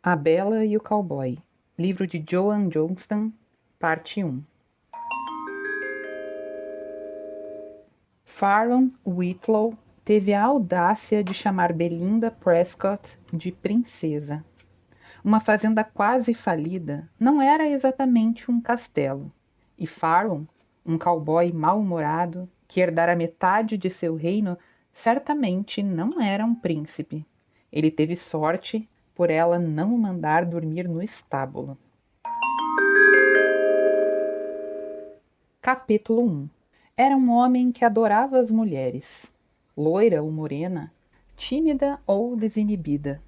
A Bela e o Cowboy, livro de Joan Johnston, parte 1. Faron Whitlow teve a audácia de chamar Belinda Prescott de princesa. Uma fazenda quase falida não era exatamente um castelo, e Faron, um cowboy mal-humorado que herdara metade de seu reino, certamente não era um príncipe. Ele teve sorte por ela não o mandar dormir no estábulo. Capítulo 1. Era um homem que adorava as mulheres, loira ou morena, tímida ou desinibida.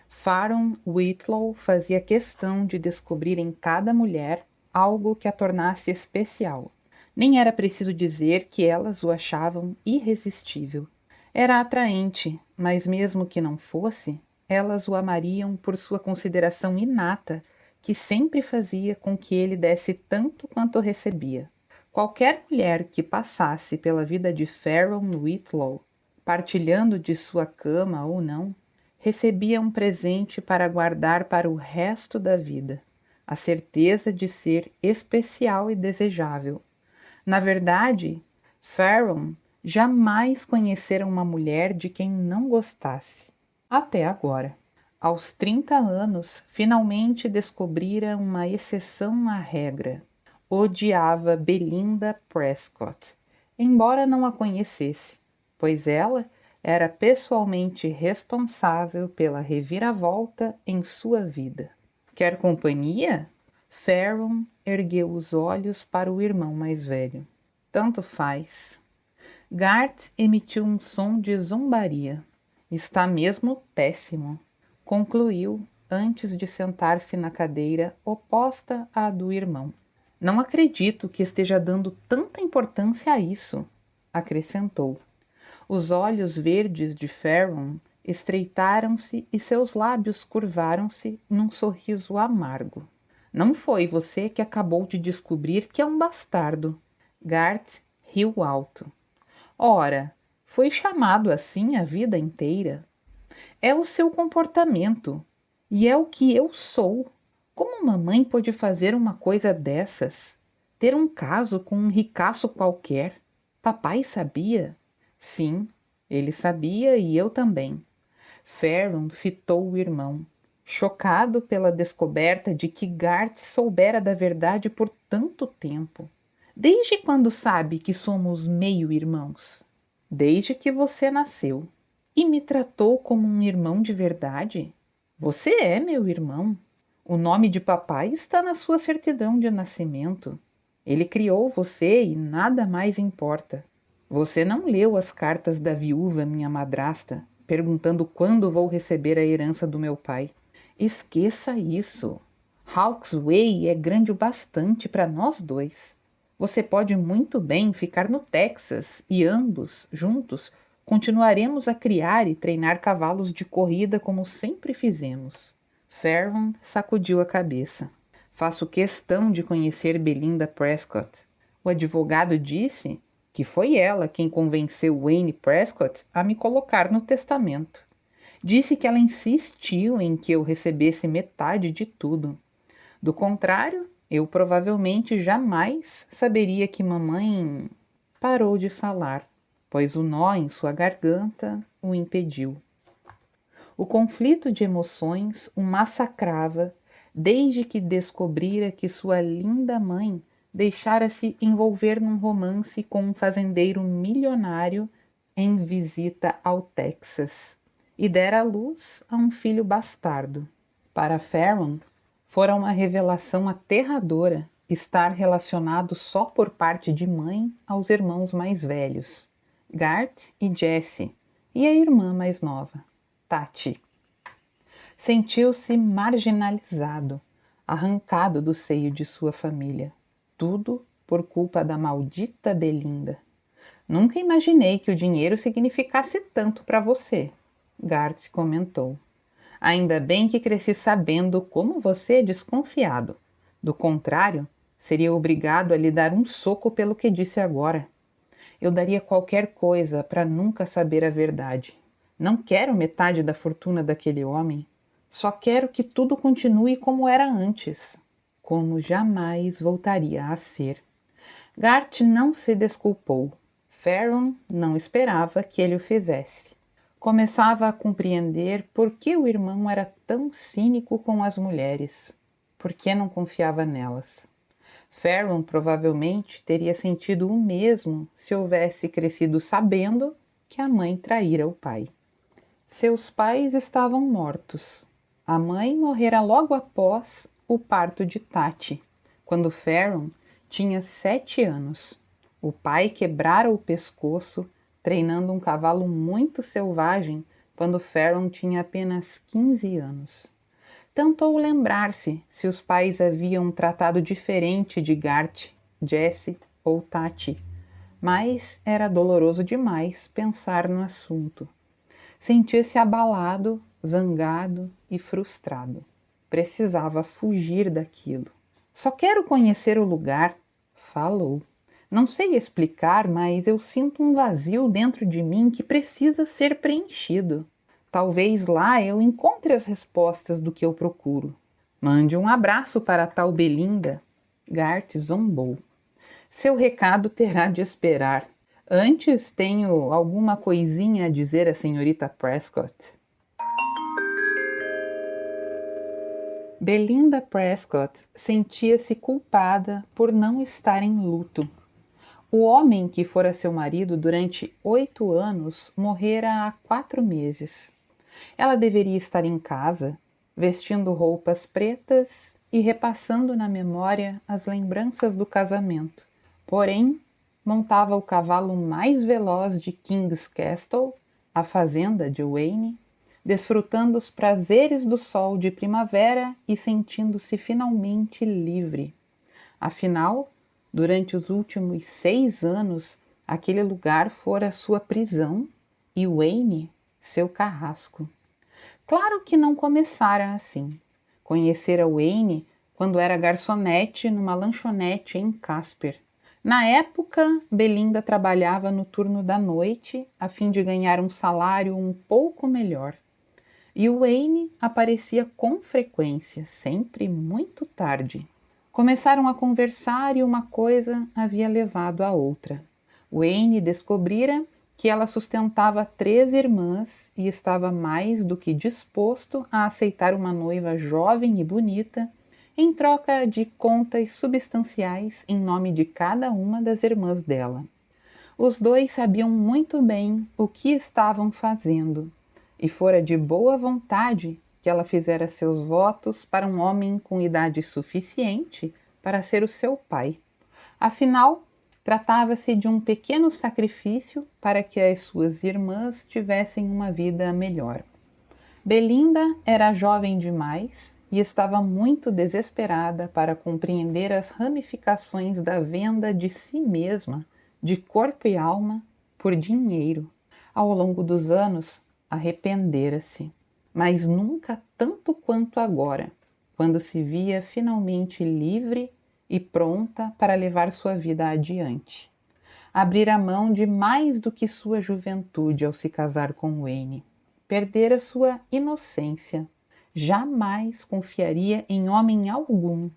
Faron Whitlow fazia questão de descobrir em cada mulher algo que a tornasse especial. Nem era preciso dizer que elas o achavam irresistível. Era atraente, mas mesmo que não fosse, elas o amariam por sua consideração inata, que sempre fazia com que ele desse tanto quanto recebia. Qualquer mulher que passasse pela vida de Faron Whitlow, partilhando de sua cama ou não, recebia um presente para guardar para o resto da vida, a certeza de ser especial e desejável. Na verdade, Faron jamais conhecera uma mulher de quem não gostasse. Até agora. Aos 30 anos, finalmente descobrira uma exceção à regra. Odiava Belinda Prescott, embora não a conhecesse, pois ela era pessoalmente responsável pela reviravolta em sua vida. Quer companhia? Faron ergueu os olhos para o irmão mais velho. Tanto faz. Garth emitiu um som de zombaria. Está mesmo péssimo, concluiu antes de sentar-se na cadeira oposta à do irmão. Não acredito que esteja dando tanta importância a isso, acrescentou. Os olhos verdes de Faron estreitaram-se e seus lábios curvaram-se num sorriso amargo. Não foi você que acabou de descobrir que é um bastardo. Garth riu alto. Ora, foi chamado assim a vida inteira. É o seu comportamento, e é o que eu sou. Como mamãe pode fazer uma coisa dessas? Ter um caso com um ricaço qualquer? Papai sabia? Sim, ele sabia e eu também. Faron fitou o irmão, chocado pela descoberta de que Garth soubera da verdade por tanto tempo. Desde quando sabe que somos meio-irmãos? Desde que você nasceu. E me tratou como um irmão de verdade? Você é meu irmão. O nome de papai está na sua certidão de nascimento. Ele criou você e nada mais importa. Você não leu as cartas da viúva, minha madrasta, perguntando quando vou receber a herança do meu pai. Esqueça isso. Hawksway é grande o bastante para nós dois. Você pode muito bem ficar no Texas e ambos, juntos, continuaremos a criar e treinar cavalos de corrida como sempre fizemos. Faron sacudiu a cabeça. Faço questão de conhecer Belinda Prescott. O advogado disse que foi ela quem convenceu Wayne Prescott a me colocar no testamento. Disse que ela insistiu em que eu recebesse metade de tudo. Do contrário, eu provavelmente jamais saberia que mamãe... Parou de falar, pois o nó em sua garganta o impediu. O conflito de emoções o massacrava desde que descobrira que sua linda mãe deixara-se envolver num romance com um fazendeiro milionário em visita ao Texas e dera à luz a um filho bastardo. Para Faron, fora uma revelação aterradora estar relacionado só por parte de mãe aos irmãos mais velhos, Garth e Jessie, e a irmã mais nova, Tati. Sentiu-se marginalizado, arrancado do seio de sua família. Tudo por culpa da maldita Belinda. Nunca imaginei que o dinheiro significasse tanto para você, Garth comentou. Ainda bem que cresci sabendo como você é desconfiado. Do contrário, seria obrigado a lhe dar um soco pelo que disse agora. Eu daria qualquer coisa para nunca saber a verdade. Não quero metade da fortuna daquele homem. Só quero que tudo continue como era antes, como jamais voltaria a ser. Gart não se desculpou. Farron não esperava que ele o fizesse. Começava a compreender por que o irmão era tão cínico com as mulheres. Por que não confiava nelas? Farron provavelmente teria sentido o mesmo se houvesse crescido sabendo que a mãe traíra o pai. Seus pais estavam mortos. A mãe morrera logo após o parto de Tati, quando Farron tinha 7 anos. O pai quebrara o pescoço treinando um cavalo muito selvagem quando Farron tinha apenas 15 anos. Tentou lembrar-se se os pais haviam tratado diferente de Gart, Jessie ou Tati, mas era doloroso demais pensar no assunto. Sentia-se abalado, zangado e frustrado. Precisava fugir daquilo. Só quero conhecer o lugar, falou. Não sei explicar, mas eu sinto um vazio dentro de mim que precisa ser preenchido. Talvez lá eu encontre as respostas do que eu procuro. Mande um abraço para a tal Belinda. Gart zombou. Seu recado terá de esperar. Antes tenho alguma coisinha a dizer à senhorita Prescott. Belinda Prescott sentia-se culpada por não estar em luto. O homem que fora seu marido durante 8 anos morrera há 4 meses. Ela deveria estar em casa, vestindo roupas pretas e repassando na memória as lembranças do casamento. Porém, montava o cavalo mais veloz de King's Castle, a fazenda de Wayne, desfrutando os prazeres do sol de primavera e sentindo-se finalmente livre. Afinal, durante os últimos 6 anos, aquele lugar fora sua prisão e Wayne seu carrasco. Claro que não começara assim. Conhecera Wayne quando era garçonete numa lanchonete em Casper. Na época, Belinda trabalhava no turno da noite a fim de ganhar um salário um pouco melhor. E Wayne aparecia com frequência, sempre muito tarde. Começaram a conversar e uma coisa havia levado a outra. Wayne descobrira que ela sustentava 3 irmãs e estava mais do que disposto a aceitar uma noiva jovem e bonita em troca de contas substanciais em nome de cada uma das irmãs dela. Os 2 sabiam muito bem o que estavam fazendo, e fora de boa vontade que ela fizera seus votos para um homem com idade suficiente para ser o seu pai. Afinal, tratava-se de um pequeno sacrifício para que as suas irmãs tivessem uma vida melhor. Belinda era jovem demais e estava muito desesperada para compreender as ramificações da venda de si mesma, de corpo e alma, por dinheiro. Ao longo dos anos, arrependera-se, mas nunca tanto quanto agora, quando se via finalmente livre e pronta para levar sua vida adiante. Abrira mão de mais do que sua juventude ao se casar com Wayne. Perdera sua inocência. Jamais confiaria em homem algum.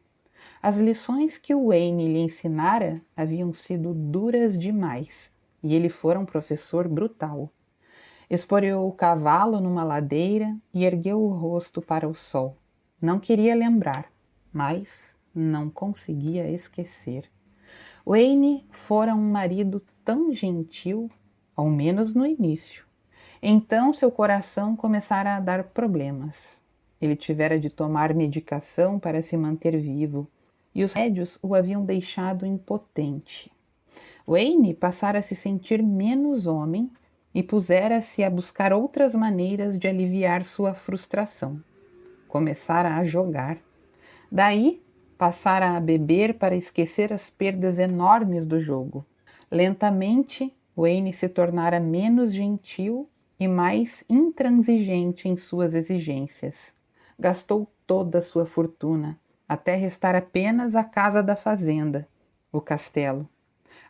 As lições que Wayne lhe ensinara haviam sido duras demais, e ele fora um professor brutal. Esporeou o cavalo numa ladeira e ergueu o rosto para o sol. Não queria lembrar, mas não conseguia esquecer. Wayne fora um marido tão gentil, ao menos no início. Então seu coração começara a dar problemas. Ele tivera de tomar medicação para se manter vivo, e os remédios o haviam deixado impotente. Wayne passara a se sentir menos homem e pusera-se a buscar outras maneiras de aliviar sua frustração. Começara a jogar. Daí, passara a beber para esquecer as perdas enormes do jogo. Lentamente, Wayne se tornara menos gentil e mais intransigente em suas exigências. Gastou toda a sua fortuna, até restar apenas a casa da fazenda, o castelo,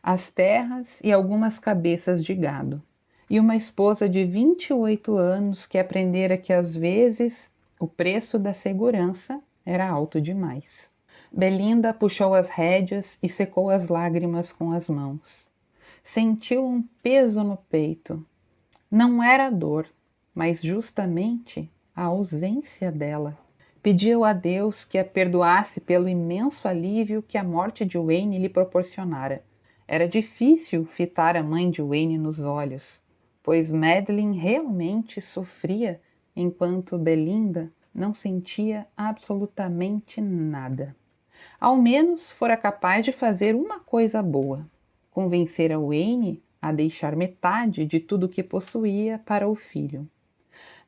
as terras e algumas cabeças de gado, e uma esposa de 28 anos que aprendera que às vezes O preço da segurança era alto demais. Belinda puxou as rédeas e secou as lágrimas com as mãos. Sentiu um peso no peito. Não era dor, mas justamente a ausência dela. Pediu a Deus que a perdoasse pelo imenso alívio que a morte de Wayne lhe proporcionara. Era difícil fitar a mãe de Wayne nos olhos, pois Madeline realmente sofria enquanto Belinda não sentia absolutamente nada. Ao menos fora capaz de fazer uma coisa boa: convencer a Wayne a deixar metade de tudo que possuía para o filho.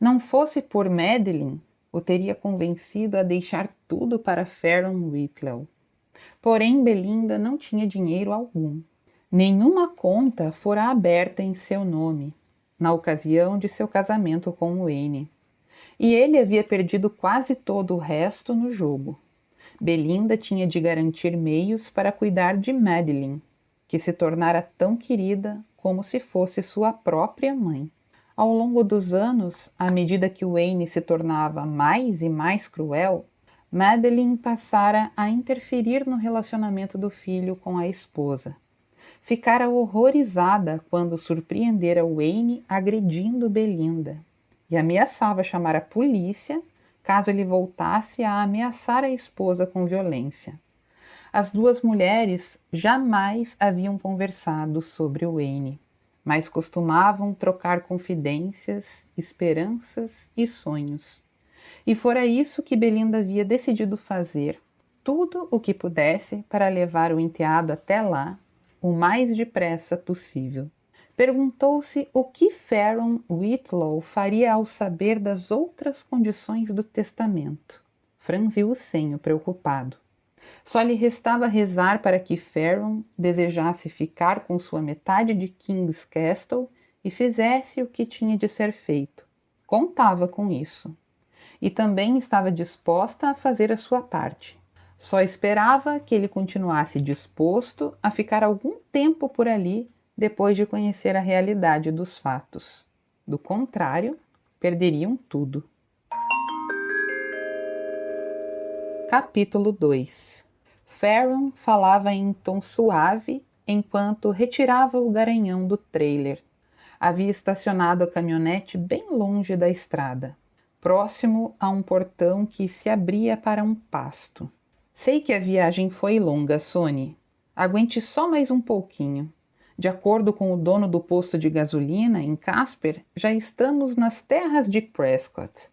Não fosse por Madeline, o teria convencido a deixar tudo para Farron Whitlow. Porém, Belinda não tinha dinheiro algum. Nenhuma conta fora aberta em seu nome, na ocasião de seu casamento com Wayne. E ele havia perdido quase todo o resto no jogo. Belinda tinha de garantir meios para cuidar de Madeline, que se tornara tão querida como se fosse sua própria mãe. Ao longo dos anos, à medida que Wayne se tornava mais e mais cruel, Madeline passara a interferir no relacionamento do filho com a esposa. Ficara horrorizada quando surpreendera Wayne agredindo Belinda e ameaçava chamar a polícia caso ele voltasse a ameaçar a esposa com violência. As duas mulheres jamais haviam conversado sobre Wayne, mas costumavam trocar confidências, esperanças e sonhos. E fora isso que Belinda havia decidido fazer, tudo o que pudesse para levar o enteado até lá o mais depressa possível. Perguntou-se o que Farron Whitlow faria ao saber das outras condições do testamento. Franziu o senho, preocupado. Só lhe restava rezar para que Farron desejasse ficar com sua metade de King's Castle e fizesse o que tinha de ser feito. Contava com isso. E também estava disposta a fazer a sua parte. Só esperava que ele continuasse disposto a ficar algum tempo por ali depois de conhecer a realidade dos fatos. Do contrário, perderiam tudo. Capítulo 2. Farron falava em tom suave enquanto retirava o garanhão do trailer. Havia estacionado a caminhonete bem longe da estrada, próximo a um portão que se abria para um pasto. Sei que a viagem foi longa, Sonny. Aguente só mais um pouquinho. De acordo com o dono do posto de gasolina em Casper, já estamos nas terras de Prescott.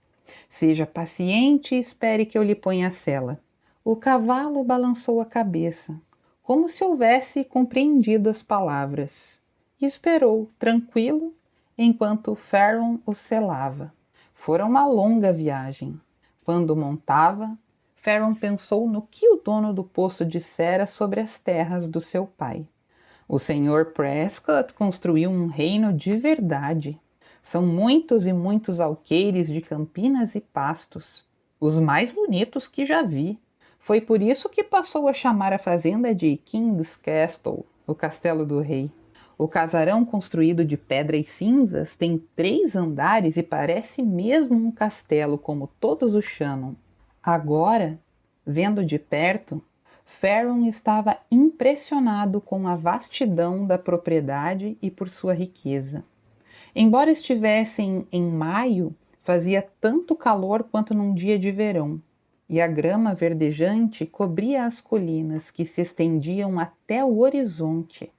Seja paciente e espere que eu lhe ponha a sela. O cavalo balançou a cabeça, como se houvesse compreendido as palavras, e esperou, tranquilo, enquanto Farron o selava. Fora uma longa viagem. Quando montava, Farron pensou no que o dono do posto dissera sobre as terras do seu pai. O Sr. Prescott construiu um reino de verdade. São muitos e muitos alqueires de campinas e pastos, os mais bonitos que já vi. Foi por isso que passou a chamar a fazenda de King's Castle, o castelo do rei. O casarão construído de pedra e cinzas tem 3 andares e parece mesmo um castelo, como todos o chamam. Agora, vendo de perto, Farron estava impressionado com a vastidão da propriedade e por sua riqueza. Embora estivessem em maio, fazia tanto calor quanto num dia de verão, e a grama verdejante cobria as colinas que se estendiam até o horizonte.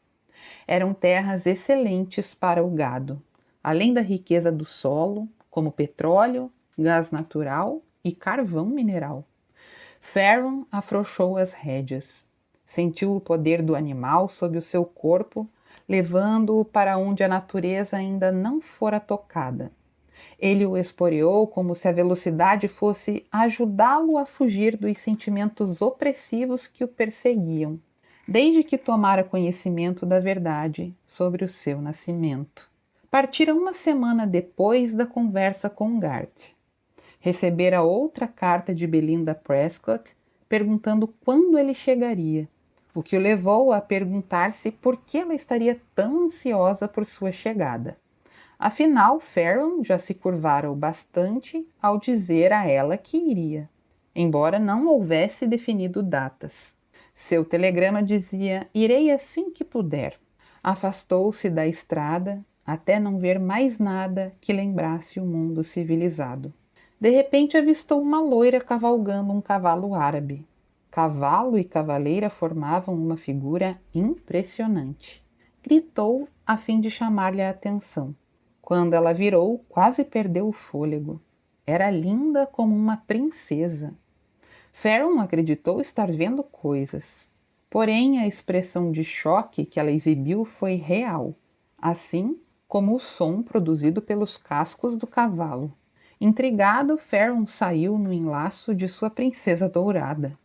Eram terras excelentes para o gado, além da riqueza do solo, como petróleo, gás natural e carvão mineral. Farron afrouxou as rédeas. Sentiu o poder do animal sob o seu corpo, levando-o para onde a natureza ainda não fora tocada. Ele o esporeou como se a velocidade fosse ajudá-lo a fugir dos sentimentos opressivos que o perseguiam, desde que tomara conhecimento da verdade sobre o seu nascimento. Partira uma semana depois da conversa com Garth. Recebera outra carta de Belinda Prescott, perguntando quando ele chegaria, o que o levou a perguntar-se por que ela estaria tão ansiosa por sua chegada. Afinal, Farron já se curvara o bastante ao dizer a ela que iria, embora não houvesse definido datas. Seu telegrama dizia: irei assim que puder. Afastou-se da estrada até não ver mais nada que lembrasse o mundo civilizado. De repente avistou uma loira cavalgando um cavalo árabe. Cavalo e cavaleira formavam uma figura impressionante. Gritou a fim de chamar-lhe a atenção. Quando ela virou, quase perdeu o fôlego. Era linda como uma princesa. Farron acreditou estar vendo coisas. Porém, a expressão de choque que ela exibiu foi real, assim como o som produzido pelos cascos do cavalo. Intrigado, Farron saiu no enlaço de sua princesa dourada.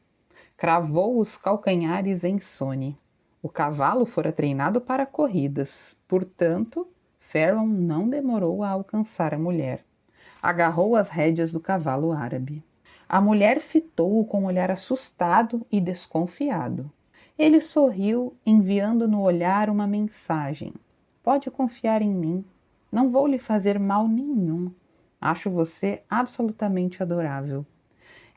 Cravou os calcanhares em Sonny. O cavalo fora treinado para corridas, portanto, Farron não demorou a alcançar a mulher. Agarrou as rédeas do cavalo árabe. A mulher fitou-o com um olhar assustado e desconfiado. Ele sorriu, enviando no olhar uma mensagem. Pode confiar em mim. Não vou lhe fazer mal nenhum. Acho você absolutamente adorável.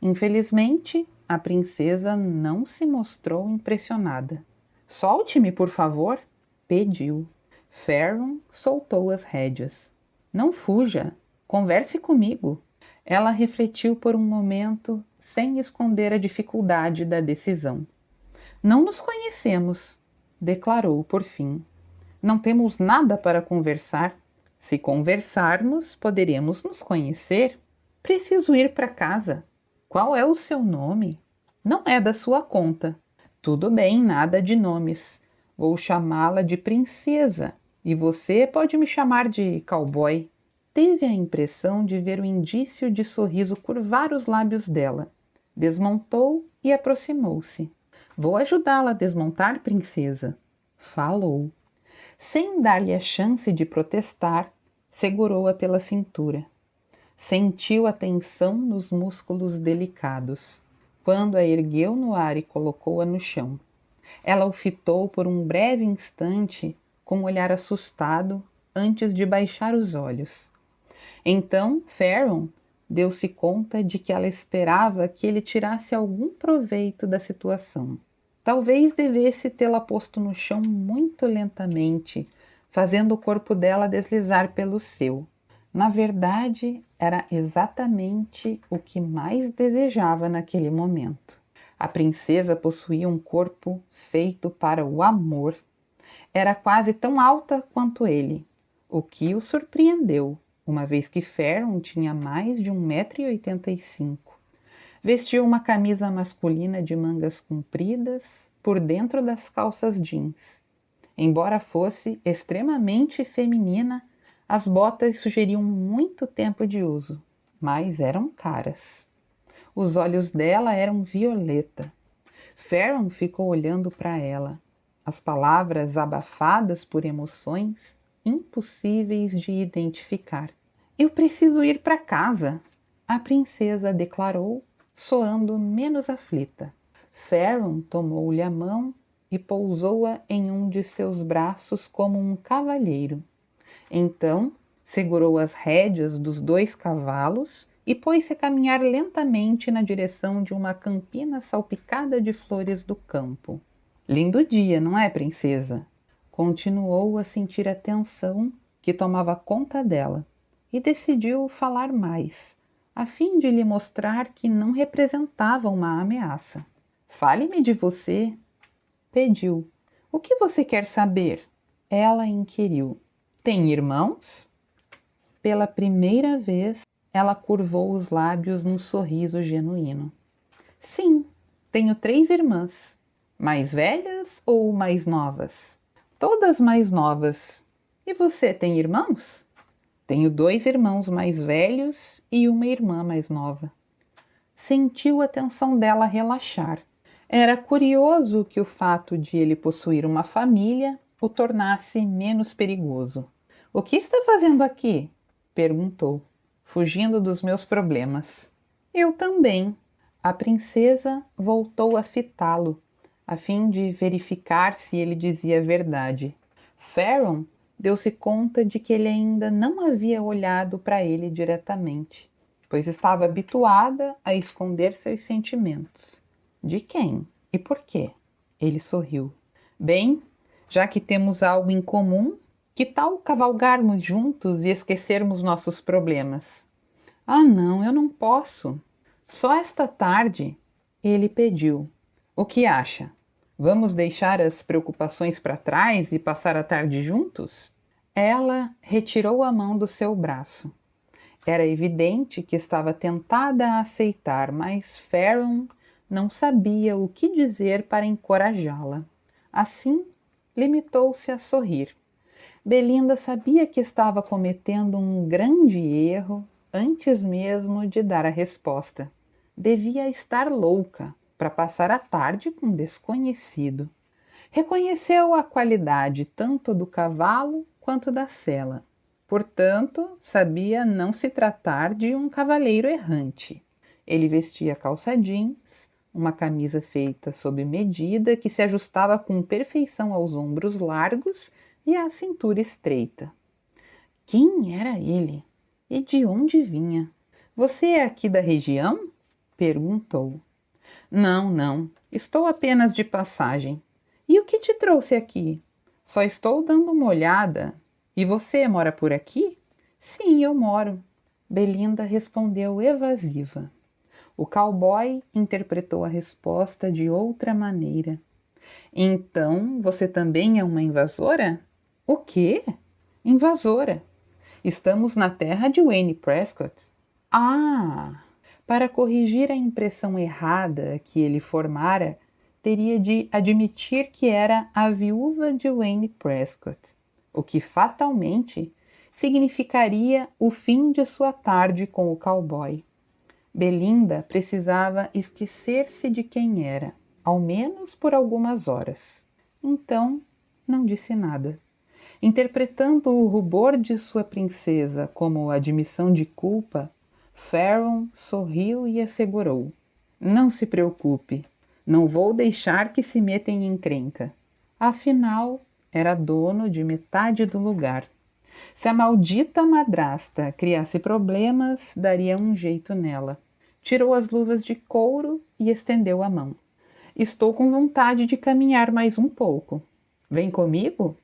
Infelizmente, a princesa não se mostrou impressionada. Solte-me, por favor, pediu. Farron soltou as rédeas. Não fuja, converse comigo. Ela refletiu por um momento, sem esconder a dificuldade da decisão. Não nos conhecemos, declarou por fim. Não temos nada para conversar. Se conversarmos, poderemos nos conhecer. Preciso ir para casa. Qual é o seu nome? Não é da sua conta. Tudo bem, nada de nomes. Vou chamá-la de princesa e você pode me chamar de cowboy. Teve a impressão de ver o indício de sorriso curvar os lábios dela. Desmontou e aproximou-se. Vou ajudá-la a desmontar, princesa. Falou. Sem dar-lhe a chance de protestar, segurou-a pela cintura. Sentiu a tensão nos músculos delicados, quando a ergueu no ar e colocou-a no chão. Ela o fitou por um breve instante com um olhar assustado antes de baixar os olhos. Então, Farron deu-se conta de que ela esperava que ele tirasse algum proveito da situação. Talvez devesse tê-la posto no chão muito lentamente, fazendo o corpo dela deslizar pelo seu. Na verdade, era exatamente o que mais desejava naquele momento. A princesa possuía um corpo feito para o amor. Era quase tão alta quanto ele, o que o surpreendeu, uma vez que Farron tinha mais de 1,85 m. Vestia uma camisa masculina de mangas compridas por dentro das calças jeans. Embora fosse extremamente feminina, as botas sugeriam muito tempo de uso, mas eram caras. Os olhos dela eram violeta. Farron ficou olhando para ela, as palavras abafadas por emoções impossíveis de identificar. Eu preciso ir para casa, a princesa declarou, soando menos aflita. Farron tomou-lhe a mão e pousou-a em um de seus braços como um cavalheiro. Então, segurou as rédeas dos 2 cavalos e pôs-se a caminhar lentamente na direção de uma campina salpicada de flores do campo. Lindo dia, não é, princesa? Continuou a sentir a tensão que tomava conta dela e decidiu falar mais, a fim de lhe mostrar que não representava uma ameaça. Fale-me de você, pediu. O que você quer saber? Ela inquiriu. Tem irmãos? Pela primeira vez, ela curvou os lábios num sorriso genuíno. Sim, tenho 3 irmãs. Mais velhas ou mais novas? Todas mais novas. E você tem irmãos? Tenho 2 irmãos mais velhos e uma irmã mais nova. Sentiu a tensão dela relaxar. Era curioso que o fato de ele possuir uma família o tornasse menos perigoso. O que está fazendo aqui? Perguntou, fugindo dos meus problemas. Eu também. A princesa voltou a fitá-lo, a fim de verificar se ele dizia a verdade. Farron deu-se conta de que ele ainda não havia olhado para ele diretamente, pois estava habituada a esconder seus sentimentos. De quem e por quê? Ele sorriu. Bem, já que temos algo em comum, que tal cavalgarmos juntos e esquecermos nossos problemas? Ah, não, eu não posso. Só esta tarde, ele pediu. O que acha? Vamos deixar as preocupações para trás e passar a tarde juntos? Ela retirou a mão do seu braço. Era evidente que estava tentada a aceitar, mas Farron não sabia o que dizer para encorajá-la. Assim, limitou-se a sorrir. Belinda sabia que estava cometendo um grande erro antes mesmo de dar a resposta. Devia estar louca para passar a tarde com um desconhecido. Reconheceu a qualidade tanto do cavalo quanto da sela. Portanto, sabia não se tratar de um cavaleiro errante. Ele vestia calça jeans, uma camisa feita sob medida que se ajustava com perfeição aos ombros largos e à cintura estreita. Quem era ele? E de onde vinha? Você é aqui da região? Perguntou. Não, não. Estou apenas de passagem. E o que te trouxe aqui? Só estou dando uma olhada. E você mora por aqui? Sim, eu moro. Belinda respondeu evasiva. O cowboy interpretou a resposta de outra maneira. Então, você também é uma invasora? O quê? Invasora. Estamos na terra de Wayne Prescott. Ah! Para corrigir a impressão errada que ele formara, teria de admitir que era a viúva de Wayne Prescott, o que fatalmente significaria o fim de sua tarde com o cowboy. Belinda precisava esquecer-se de quem era, ao menos por algumas horas. Então, não disse nada. Interpretando o rubor de sua princesa como admissão de culpa, Farron sorriu e assegurou. Não se preocupe, não vou deixar que se meta em encrenca. Afinal, era dono de metade do lugar. Se a maldita madrasta criasse problemas, daria um jeito nela. Tirou as luvas de couro e estendeu a mão. Estou com vontade de caminhar mais um pouco. Vem comigo?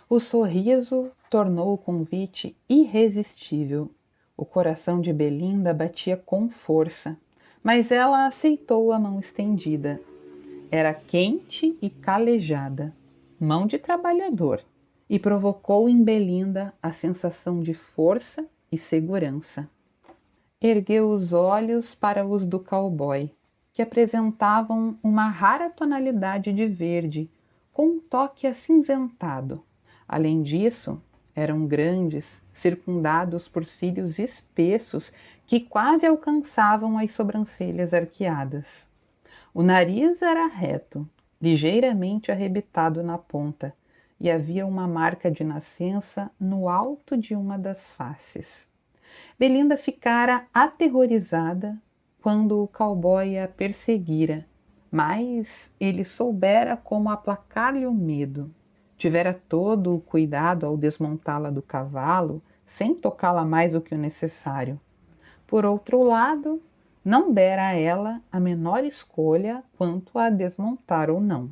O sorriso tornou o convite irresistível. O coração de Belinda batia com força, mas ela aceitou a mão estendida. Era quente e calejada, mão de trabalhador, e provocou em Belinda a sensação de força e segurança. Ergueu os olhos para os do cowboy, que apresentavam uma rara tonalidade de verde, com um toque acinzentado. Além disso, eram grandes, circundados por cílios espessos que quase alcançavam as sobrancelhas arqueadas. O nariz era reto, ligeiramente arrebitado na ponta, e havia uma marca de nascença no alto de uma das faces. Belinda ficara aterrorizada quando o cowboy a perseguira, mas ele soubera como aplacar-lhe o medo. Tivera todo o cuidado ao desmontá-la do cavalo, sem tocá-la mais do que o necessário. Por outro lado, não dera a ela a menor escolha quanto a desmontar ou não.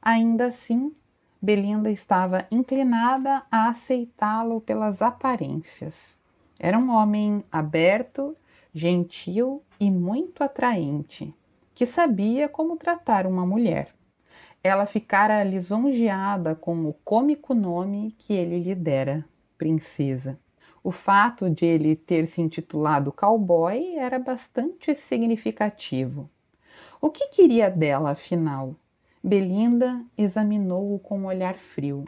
Ainda assim, Belinda estava inclinada a aceitá-lo pelas aparências. Era um homem aberto, gentil e muito atraente, que sabia como tratar uma mulher. Ela ficara lisonjeada com o cômico nome que ele lhe dera, princesa. O fato de ele ter se intitulado cowboy era bastante significativo. O que queria dela, afinal? Belinda examinou-o com um olhar frio.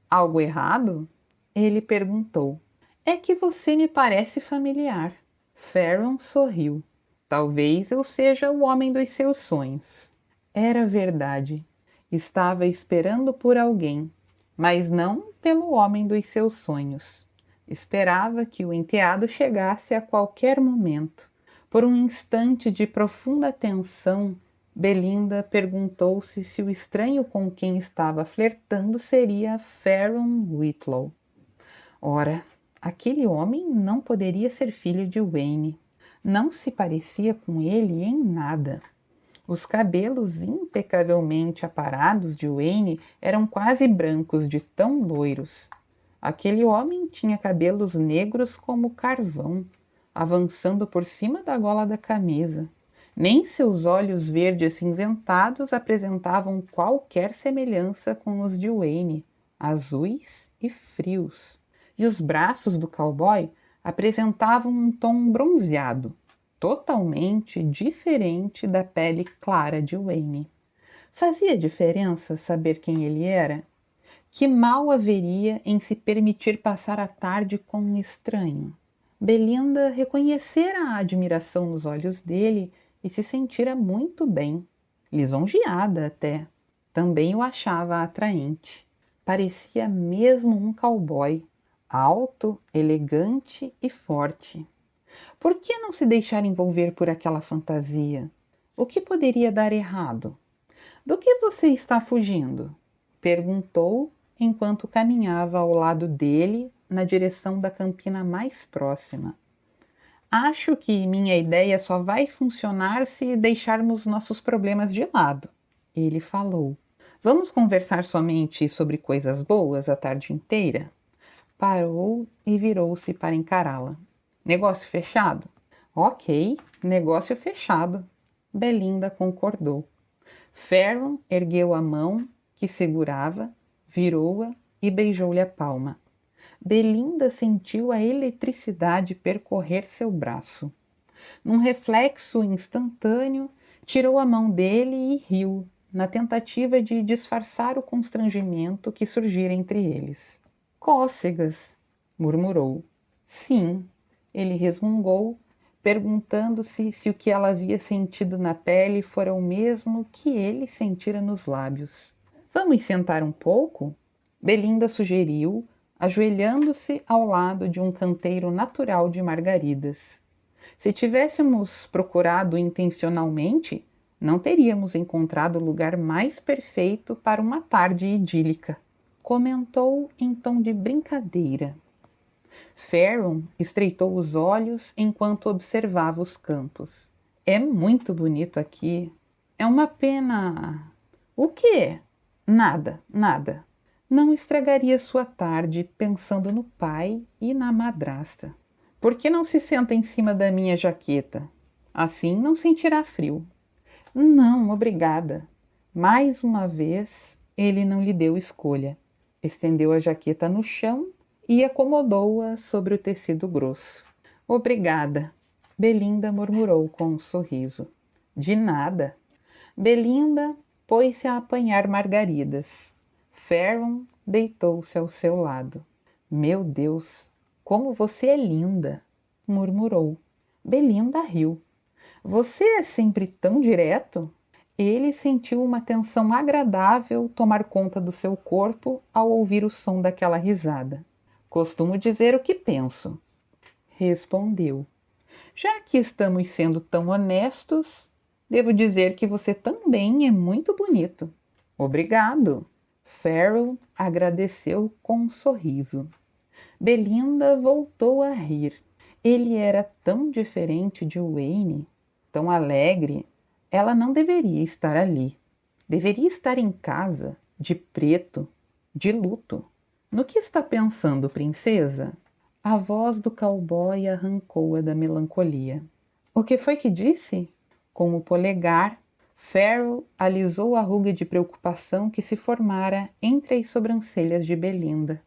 Algo errado? Ele perguntou. É que você me parece familiar. Farron sorriu. Talvez eu seja o homem dos seus sonhos. Era verdade. Estava esperando por alguém, mas não pelo homem dos seus sonhos. Esperava que o enteado chegasse a qualquer momento. Por um instante de profunda tensão, Belinda perguntou-se se o estranho com quem estava flertando seria Farron Whitlow. Ora, aquele homem não poderia ser filho de Wayne. Não se parecia com ele em nada. Os cabelos impecavelmente aparados de Wayne eram quase brancos de tão loiros. Aquele homem tinha cabelos negros como carvão, avançando por cima da gola da camisa. Nem seus olhos verdes cinzentados apresentavam qualquer semelhança com os de Wayne, azuis e frios. E os braços do cowboy apresentavam um tom bronzeado, totalmente diferente da pele clara de Wayne. Fazia diferença saber quem ele era? Que mal haveria em se permitir passar a tarde com um estranho? Belinda reconhecera a admiração nos olhos dele e se sentira muito bem, lisonjeada até. Também o achava atraente. Parecia mesmo um cowboy, alto, elegante e forte. Por que não se deixar envolver por aquela fantasia? O que poderia dar errado? Do que você está fugindo? Perguntou enquanto caminhava ao lado dele na direção da campina mais próxima. Acho que minha ideia só vai funcionar se deixarmos nossos problemas de lado, ele falou. Vamos conversar somente sobre coisas boas a tarde inteira? Parou e virou-se para encará-la. Negócio fechado? Ok, negócio fechado. Belinda concordou. Farron ergueu a mão que segurava, virou-a e beijou-lhe a palma. Belinda sentiu a eletricidade percorrer seu braço. Num reflexo instantâneo, tirou a mão dele e riu, na tentativa de disfarçar o constrangimento que surgira entre eles. Cócegas, murmurou. Sim, ele resmungou, perguntando-se se o que ela havia sentido na pele fora o mesmo que ele sentira nos lábios. Vamos sentar um pouco? Belinda sugeriu, ajoelhando-se ao lado de um canteiro natural de margaridas. Se tivéssemos procurado intencionalmente, não teríamos encontrado o lugar mais perfeito para uma tarde idílica, comentou em tom de brincadeira. Farron estreitou os olhos enquanto observava os campos. É muito bonito aqui. É uma pena. O quê? Nada, nada. Não estragaria sua tarde pensando no pai e na madrasta. Por que não se senta em cima da minha jaqueta? Assim não sentirá frio. Não, obrigada. Mais uma vez, ele não lhe deu escolha. Estendeu a jaqueta no chão e acomodou-a sobre o tecido grosso. Obrigada, Belinda murmurou com um sorriso. De nada. Belinda pôs-se a apanhar margaridas. Farron deitou-se ao seu lado. Meu Deus, como você é linda, murmurou. Belinda riu. Você é sempre tão direto? Ele sentiu uma tensão agradável tomar conta do seu corpo ao ouvir o som daquela risada. Costumo dizer o que penso, respondeu. Já que estamos sendo tão honestos, devo dizer que você também é muito bonito. Obrigado. Farron agradeceu com um sorriso. Belinda voltou a rir. Ele era tão diferente de Wayne, tão alegre. Ela não deveria estar ali. Deveria estar em casa, de preto, de luto. No que está pensando, princesa? A voz do cowboy arrancou-a da melancolia. O que foi que disse? Com o polegar, Farron alisou a ruga de preocupação que se formara entre as sobrancelhas de Belinda.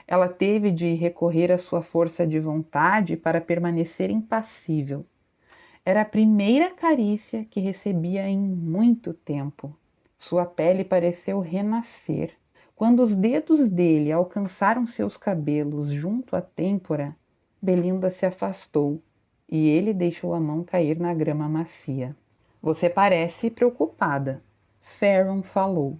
Ela teve de recorrer à sua força de vontade para permanecer impassível. Era a primeira carícia que recebia em muito tempo. Sua pele pareceu renascer. Quando os dedos dele alcançaram seus cabelos junto à têmpora, Belinda se afastou e ele deixou a mão cair na grama macia. Você parece preocupada, Farron falou.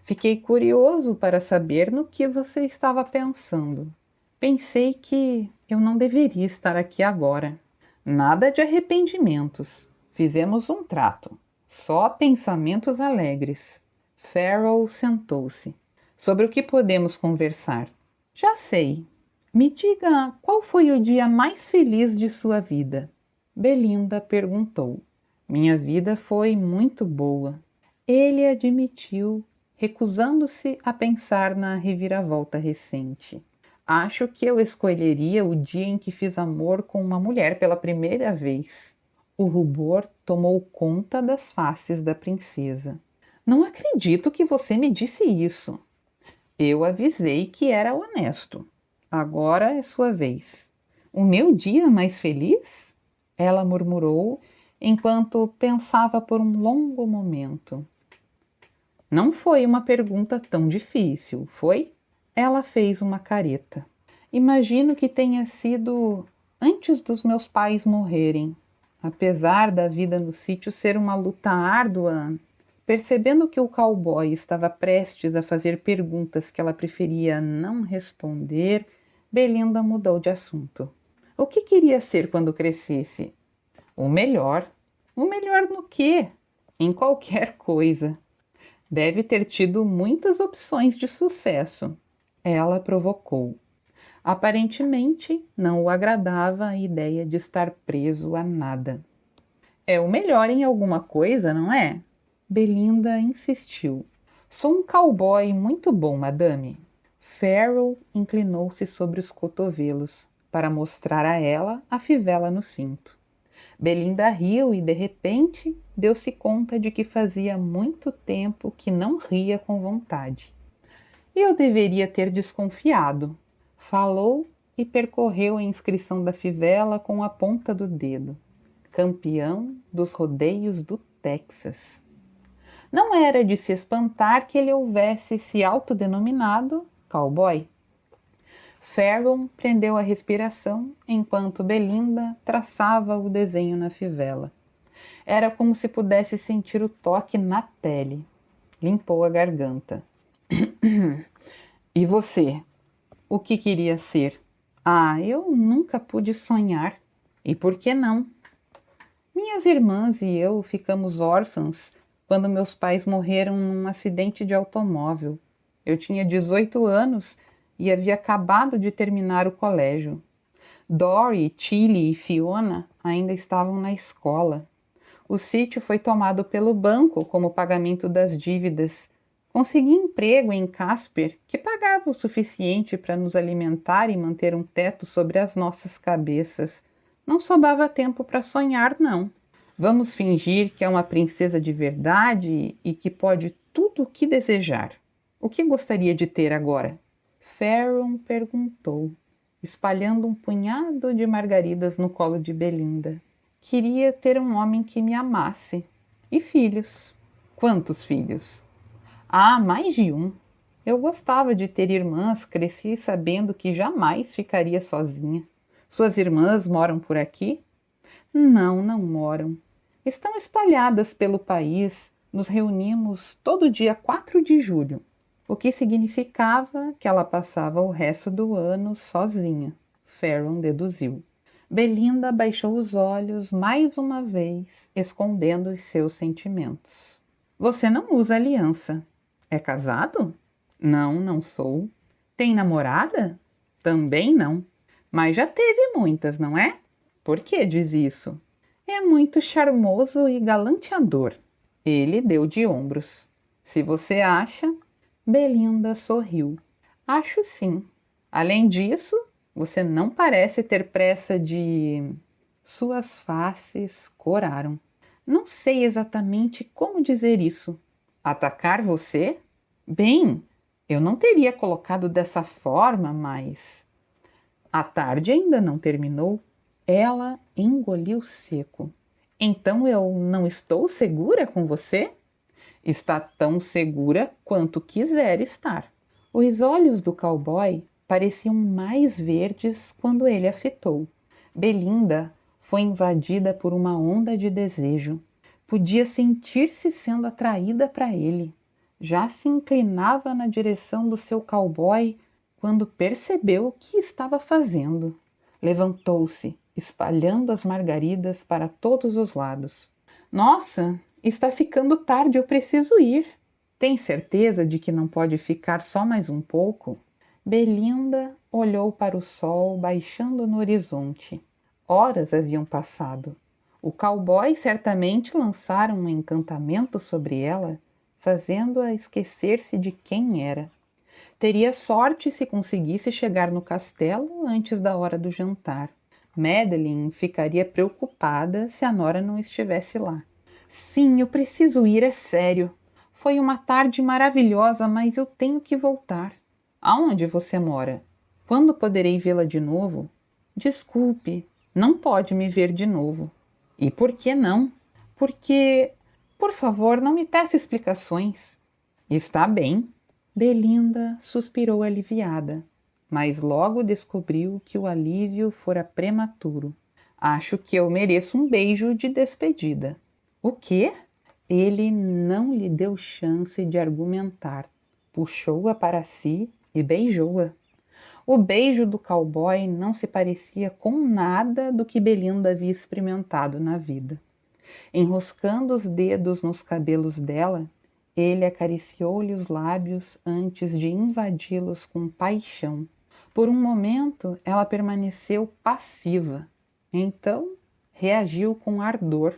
Fiquei curioso para saber no que você estava pensando. Pensei que eu não deveria estar aqui agora. Nada de arrependimentos. Fizemos um trato. Só pensamentos alegres. Farron sentou-se. Sobre o que podemos conversar? Já sei. Me diga qual foi o dia mais feliz de sua vida? Belinda perguntou. Minha vida foi muito boa. Ele admitiu, recusando-se a pensar na reviravolta recente. Acho que eu escolheria o dia em que fiz amor com uma mulher pela primeira vez. O rubor tomou conta das faces da princesa. Não acredito que você me disse isso. Eu avisei que era honesto. Agora é sua vez. O meu dia mais feliz? Ela murmurou enquanto pensava por um longo momento. Não foi uma pergunta tão difícil, foi? Ela fez uma careta. Imagino que tenha sido antes dos meus pais morrerem. Apesar da vida no sítio ser uma luta árdua, percebendo que o cowboy estava prestes a fazer perguntas que ela preferia não responder, Belinda mudou de assunto. O que queria ser quando crescesse? O melhor. O melhor no quê? Em qualquer coisa. Deve ter tido muitas opções de sucesso. Ela provocou. Aparentemente, não o agradava a ideia de estar preso a nada. É o melhor em alguma coisa, não é? Belinda insistiu. Sou um cowboy muito bom, madame. Farrell inclinou-se sobre os cotovelos para mostrar a ela a fivela no cinto. Belinda riu e, de repente, deu-se conta de que fazia muito tempo que não ria com vontade. Eu deveria ter desconfiado. Falou e percorreu a inscrição da fivela com a ponta do dedo. Campeão dos rodeios do Texas. Não era de se espantar que ele houvesse se autodenominado cowboy. Farron prendeu a respiração enquanto Belinda traçava o desenho na fivela. Era como se pudesse sentir o toque na pele. Limpou a garganta. E você? O que queria ser? Ah, eu nunca pude sonhar. E por que não? Minhas irmãs e eu ficamos órfãs quando meus pais morreram num acidente de automóvel. Eu tinha 18 anos e havia acabado de terminar o colégio. Dory, Tilly e Fiona ainda estavam na escola. O sítio foi tomado pelo banco como pagamento das dívidas. Consegui emprego em Casper, que pagava o suficiente para nos alimentar e manter um teto sobre as nossas cabeças. Não sobrava tempo para sonhar, não. Vamos fingir que é uma princesa de verdade e que pode tudo o que desejar. O que gostaria de ter agora? Farron perguntou, espalhando um punhado de margaridas no colo de Belinda. Queria ter um homem que me amasse. E filhos. Quantos filhos? Ah, mais de um. Eu gostava de ter irmãs, cresci sabendo que jamais ficaria sozinha. Suas irmãs moram por aqui? Não, não moram. Estão espalhadas pelo país. Nos reunimos todo dia 4 de julho, o que significava que ela passava o resto do ano sozinha, Farron deduziu. Belinda baixou os olhos mais uma vez, escondendo os seus sentimentos. Você não usa aliança. É casado? Não, não sou. Tem namorada? Também não. Mas já teve muitas, não é? Por que diz isso? É muito charmoso e galanteador. Ele deu de ombros. Se você acha... Belinda sorriu. Acho sim. Além disso, você não parece ter pressa de... Suas faces coraram. Não sei exatamente como dizer isso. Atacar você? Bem, eu não teria colocado dessa forma, mas... A tarde ainda não terminou. Ela engoliu seco. Então eu não estou segura com você? Está tão segura quanto quiser estar. Os olhos do cowboy pareciam mais verdes quando ele a fitou. Belinda foi invadida por uma onda de desejo. Podia sentir-se sendo atraída para ele. Já se inclinava na direção do seu cowboy quando percebeu o que estava fazendo. Levantou-se, espalhando as margaridas para todos os lados. Nossa, está ficando tarde, eu preciso ir. Tem certeza de que não pode ficar só mais um pouco? Belinda olhou para o sol baixando no horizonte. Horas haviam passado. O cowboy certamente lançara um encantamento sobre ela, fazendo-a esquecer-se de quem era. Teria sorte se conseguisse chegar no castelo antes da hora do jantar. Madeline ficaria preocupada se a nora não estivesse lá. Sim, eu preciso ir, é sério. Foi uma tarde maravilhosa, mas eu tenho que voltar. Aonde você mora? Quando poderei vê-la de novo? Desculpe, não pode me ver de novo. E por que não? Porque, por favor, não me peça explicações. Está bem. Belinda suspirou aliviada, mas logo descobriu que o alívio fora prematuro. Acho que eu mereço um beijo de despedida. O quê? Ele não lhe deu chance de argumentar. Puxou-a para si e beijou-a. O beijo do cowboy não se parecia com nada do que Belinda havia experimentado na vida. Enroscando os dedos nos cabelos dela, ele acariciou-lhe os lábios antes de invadi-los com paixão. Por um momento, ela permaneceu passiva. Então, reagiu com ardor.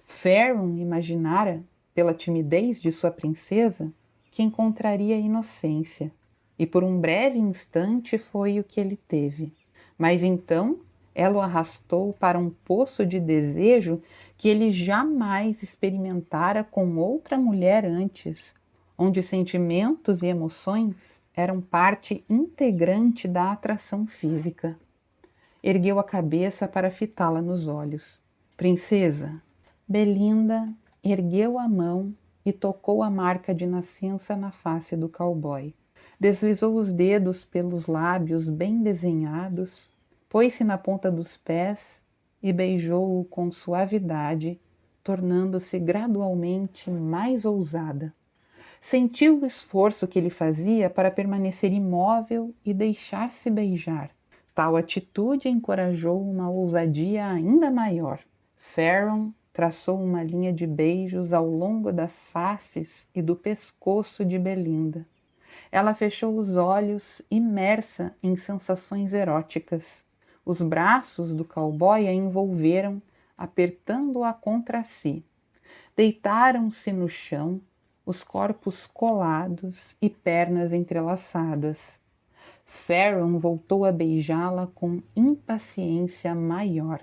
Farron imaginara, pela timidez de sua princesa, que encontraria inocência. E por um breve instante foi o que ele teve. Mas então ela o arrastou para um poço de desejo que ele jamais experimentara com outra mulher antes, onde sentimentos e emoções eram parte integrante da atração física. Ergueu a cabeça para fitá-la nos olhos. Princesa, Belinda ergueu a mão e tocou a marca de nascença na face do cowboy. Deslizou os dedos pelos lábios bem desenhados, pôs-se na ponta dos pés e beijou-o com suavidade, tornando-se gradualmente mais ousada. Sentiu o esforço que ele fazia para permanecer imóvel e deixar-se beijar. Tal atitude encorajou uma ousadia ainda maior. Farron traçou uma linha de beijos ao longo das faces e do pescoço de Belinda. Ela fechou os olhos, imersa em sensações eróticas. Os braços do cowboy a envolveram, apertando-a contra si. Deitaram-se no chão, os corpos colados e pernas entrelaçadas. Farron voltou a beijá-la com impaciência maior.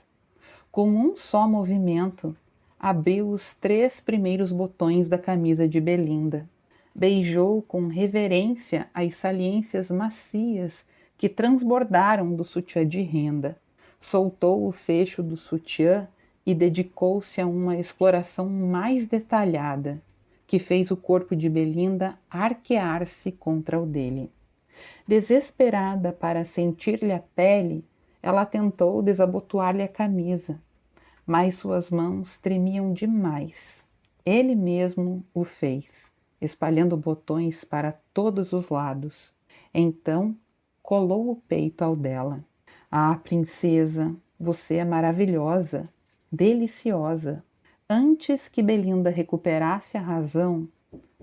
Com um só movimento, abriu os 3 primeiros botões da camisa de Belinda. Beijou com reverência as saliências macias que transbordaram do sutiã de renda. Soltou o fecho do sutiã e dedicou-se a uma exploração mais detalhada, que fez o corpo de Belinda arquear-se contra o dele. Desesperada para sentir-lhe a pele, ela tentou desabotoar-lhe a camisa, mas suas mãos tremiam demais. Ele mesmo o fez, espalhando botões para todos os lados. Então, colou o peito ao dela. Ah, princesa, você é maravilhosa, deliciosa. Antes que Belinda recuperasse a razão,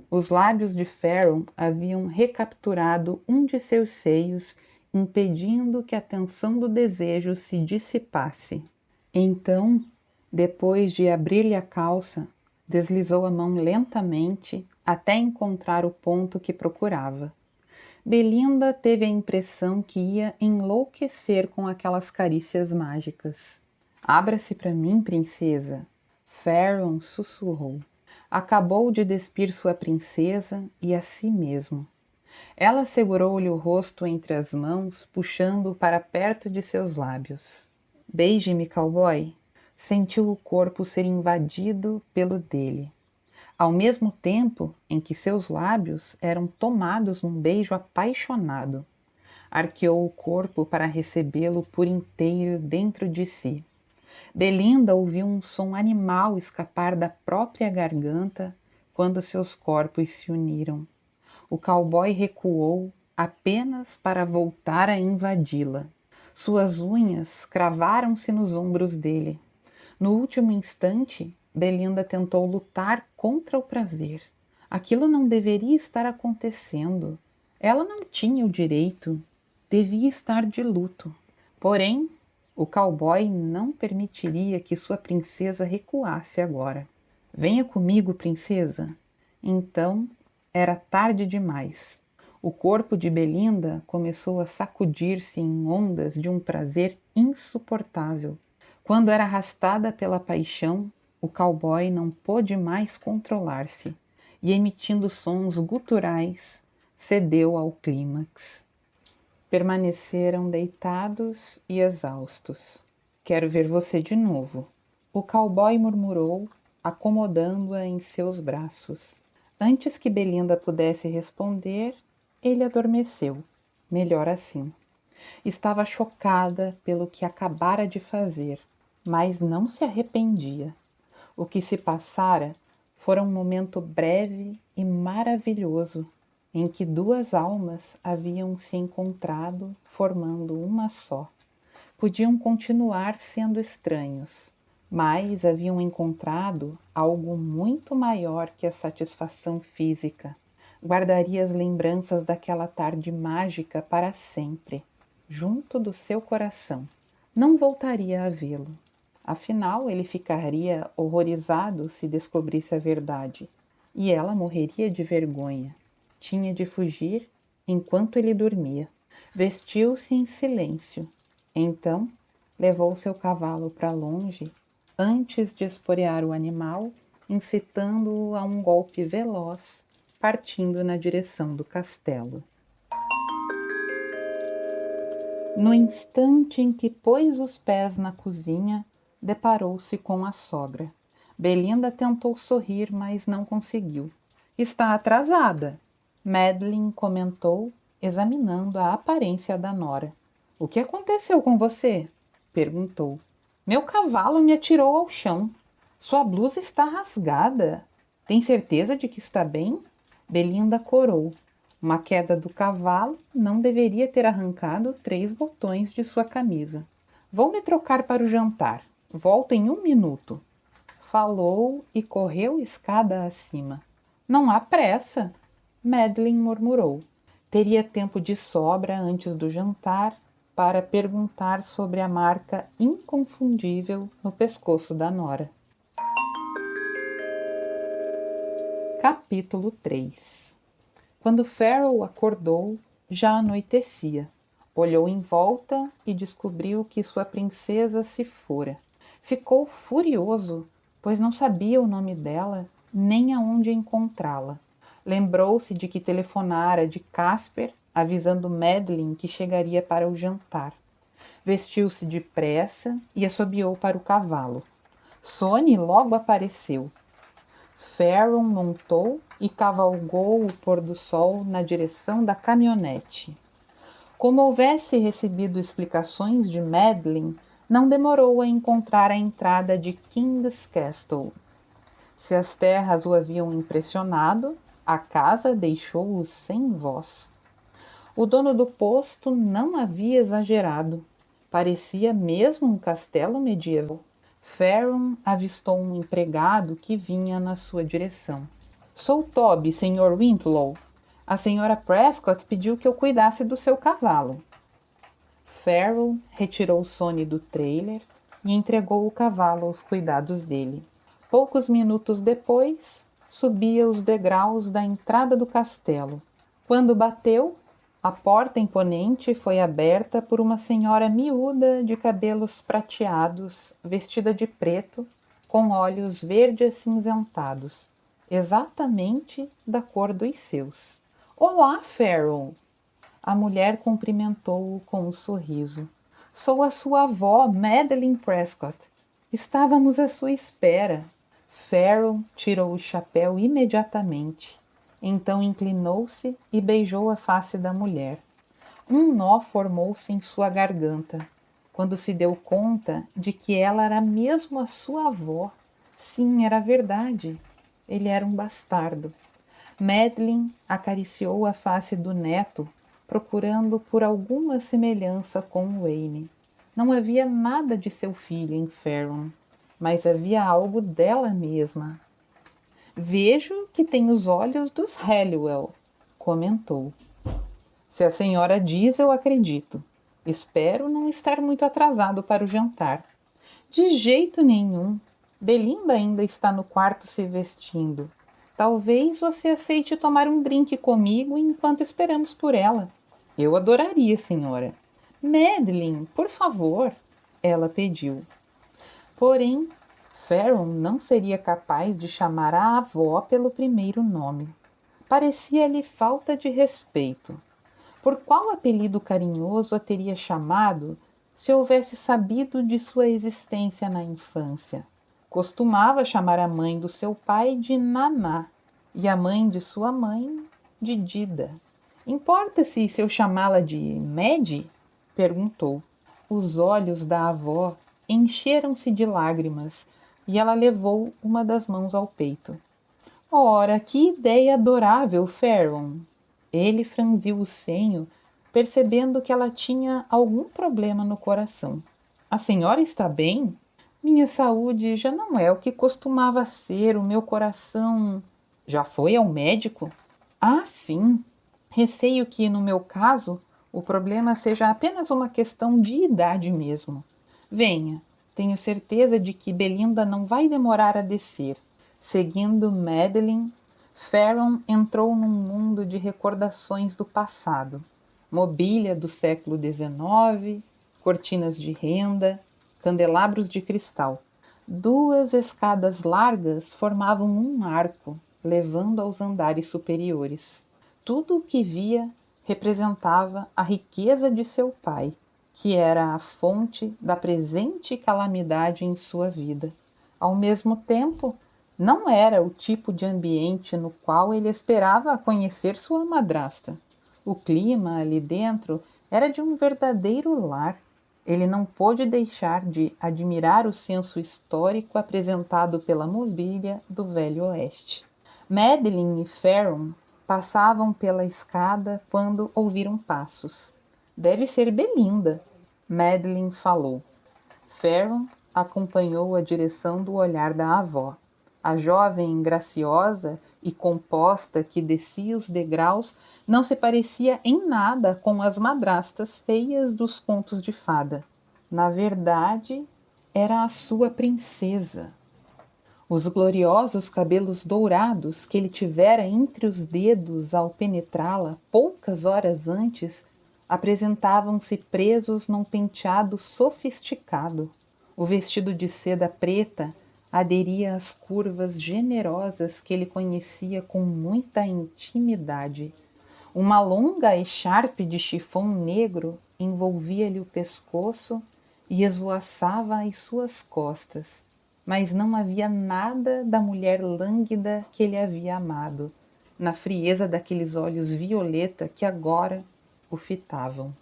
os lábios de Farron haviam recapturado um de seus seios, impedindo que a tensão do desejo se dissipasse. Então, depois de abrir-lhe a calça, deslizou a mão lentamente até encontrar o ponto que procurava. Belinda teve a impressão que ia enlouquecer com aquelas carícias mágicas. Abra-se para mim, princesa, Farron sussurrou. Acabou de despir sua princesa e a si mesmo. Ela segurou-lhe o rosto entre as mãos, puxando-o para perto de seus lábios. Beije-me, cowboy. Sentiu o corpo ser invadido pelo dele, ao mesmo tempo em que seus lábios eram tomados num beijo apaixonado. Arqueou o corpo para recebê-lo por inteiro dentro de si. Belinda ouviu um som animal escapar da própria garganta quando seus corpos se uniram. O cowboy recuou apenas para voltar a invadi-la. Suas unhas cravaram-se nos ombros dele. No último instante, Belinda tentou lutar contra o prazer. Aquilo não deveria estar acontecendo. Ela não tinha o direito, devia estar de luto. Porém, o cowboy não permitiria que sua princesa recuasse agora. Venha comigo, princesa. Então, era tarde demais. O corpo de Belinda começou a sacudir-se em ondas de um prazer insuportável. Quando era arrastada pela paixão, o cowboy não pôde mais controlar-se e, emitindo sons guturais, cedeu ao clímax. Permaneceram deitados e exaustos. Quero ver você de novo, o cowboy murmurou, acomodando-a em seus braços. Antes que Belinda pudesse responder, ele adormeceu. Melhor assim. Estava chocada pelo que acabara de fazer, mas não se arrependia. O que se passara fora um momento breve e maravilhoso, em que duas almas haviam se encontrado formando uma só. Podiam continuar sendo estranhos, mas haviam encontrado algo muito maior que a satisfação física. Guardaria as lembranças daquela tarde mágica para sempre, junto do seu coração. Não voltaria a vê-lo. Afinal, ele ficaria horrorizado se descobrisse a verdade, e ela morreria de vergonha. Tinha de fugir enquanto ele dormia. Vestiu-se em silêncio. Então, levou seu cavalo para longe, antes de esporear o animal, incitando-o a um golpe veloz, partindo na direção do castelo. No instante em que pôs os pés na cozinha, deparou-se com a sogra. Belinda tentou sorrir, mas não conseguiu. Está atrasada, Madeline comentou, examinando a aparência da nora. O que aconteceu com você? Perguntou. Meu cavalo me atirou ao chão. Sua blusa está rasgada. Tem certeza de que está bem? Belinda corou. Uma queda do cavalo não deveria ter arrancado 3 botões de sua camisa. Vou me trocar para o jantar. Volto em 1 minuto. Falou e correu escada acima. Não há pressa, Madeline murmurou. Teria tempo de sobra antes do jantar para perguntar sobre a marca inconfundível no pescoço da nora. Capítulo 3. Quando Farrell acordou, já anoitecia. Olhou em volta e descobriu que sua princesa se fora. Ficou furioso, pois não sabia o nome dela nem aonde encontrá-la. Lembrou-se de que telefonara de Casper, avisando Madeline que chegaria para o jantar. Vestiu-se depressa e assobiou para o cavalo. Sonny logo apareceu. Farron montou e cavalgou o pôr-do-sol na direção da caminhonete. Como houvesse recebido explicações de Madeline, não demorou a encontrar a entrada de King's Castle. Se as terras o haviam impressionado, a casa deixou-o sem voz. O dono do posto não havia exagerado. Parecia mesmo um castelo medieval. Farron avistou um empregado que vinha na sua direção. Sou Toby, Sr. Winslow. A Sra. Prescott pediu que eu cuidasse do seu cavalo. Farron retirou Sonny do trailer e entregou o cavalo aos cuidados dele. Poucos minutos depois, subia os degraus da entrada do castelo. Quando bateu, a porta imponente foi aberta por uma senhora miúda de cabelos prateados, vestida de preto, com olhos verde-acinzentados, exatamente da cor dos seus. Olá, Farrell! A mulher cumprimentou-o com um sorriso. Sou a sua avó, Madeline Prescott. Estávamos à sua espera. Farrell tirou o chapéu imediatamente. Então inclinou-se e beijou a face da mulher. Um nó formou-se em sua garganta, quando se deu conta de que ela era mesmo a sua avó. Sim, era verdade. Ele era um bastardo. Madeline acariciou a face do neto, procurando por alguma semelhança com Wayne. Não havia nada de seu filho em Farron, mas havia algo dela mesma. Vejo que tem os olhos dos Halliwell, comentou. Se a senhora diz, eu acredito. Espero não estar muito atrasado para o jantar. De jeito nenhum. Belinda ainda está no quarto se vestindo. Talvez você aceite tomar um drink comigo enquanto esperamos por ela. Eu adoraria, senhora. Madeline, por favor, ela pediu. Porém, Farron não seria capaz de chamar a avó pelo primeiro nome. Parecia-lhe falta de respeito. Por qual apelido carinhoso a teria chamado se houvesse sabido de sua existência na infância? Costumava chamar a mãe do seu pai de Naná e a mãe de sua mãe de Dida. Importa-se se eu chamá-la de Maddie? Perguntou. Os olhos da avó encheram-se de lágrimas e ela levou uma das mãos ao peito. Ora, que ideia adorável, Farron! Ele franziu o senho, percebendo que ela tinha algum problema no coração. A senhora está bem? Minha saúde já não é o que costumava ser, o meu coração... Já foi ao médico? Ah, sim. Receio que, no meu caso, o problema seja apenas uma questão de idade mesmo. Venha, tenho certeza de que Belinda não vai demorar a descer. Seguindo Madeline, Farron entrou num mundo de recordações do passado. Mobília do século XIX, cortinas de renda, candelabros de cristal. 2 escadas largas formavam um arco, levando aos andares superiores. Tudo o que via representava a riqueza de seu pai, que era a fonte da presente calamidade em sua vida. Ao mesmo tempo, não era o tipo de ambiente no qual ele esperava conhecer sua madrasta. O clima ali dentro era de um verdadeiro lar. Ele não pôde deixar de admirar o senso histórico apresentado pela mobília do Velho Oeste. Madeline e Farron passavam pela escada quando ouviram passos. Deve ser Belinda, Madeline falou. Farron acompanhou a direção do olhar da avó. A jovem graciosa e composta que descia os degraus não se parecia em nada com as madrastas feias dos contos de fada. Na verdade, era a sua princesa. Os gloriosos cabelos dourados que ele tivera entre os dedos ao penetrá-la poucas horas antes apresentavam-se presos num penteado sofisticado. O vestido de seda preta aderia às curvas generosas que ele conhecia com muita intimidade. Uma longa echarpe de chifão negro envolvia-lhe o pescoço e esvoaçava as suas costas, mas não havia nada da mulher lânguida que ele havia amado, na frieza daqueles olhos violeta que agora o fitavam.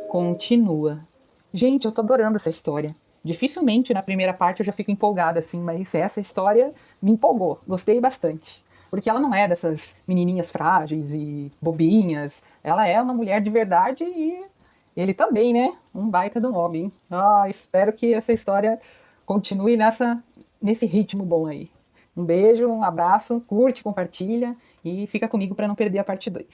Continua. Gente, eu tô adorando essa história. Dificilmente na primeira parte eu já fico empolgada assim, mas essa história me empolgou, gostei bastante. Porque ela não é dessas menininhas frágeis e bobinhas, ela é uma mulher de verdade e ele também, né? Um baita de um homem. Espero que essa história continue nesse ritmo bom aí. Um beijo, um abraço, curte, compartilha e fica comigo para não perder a parte 2.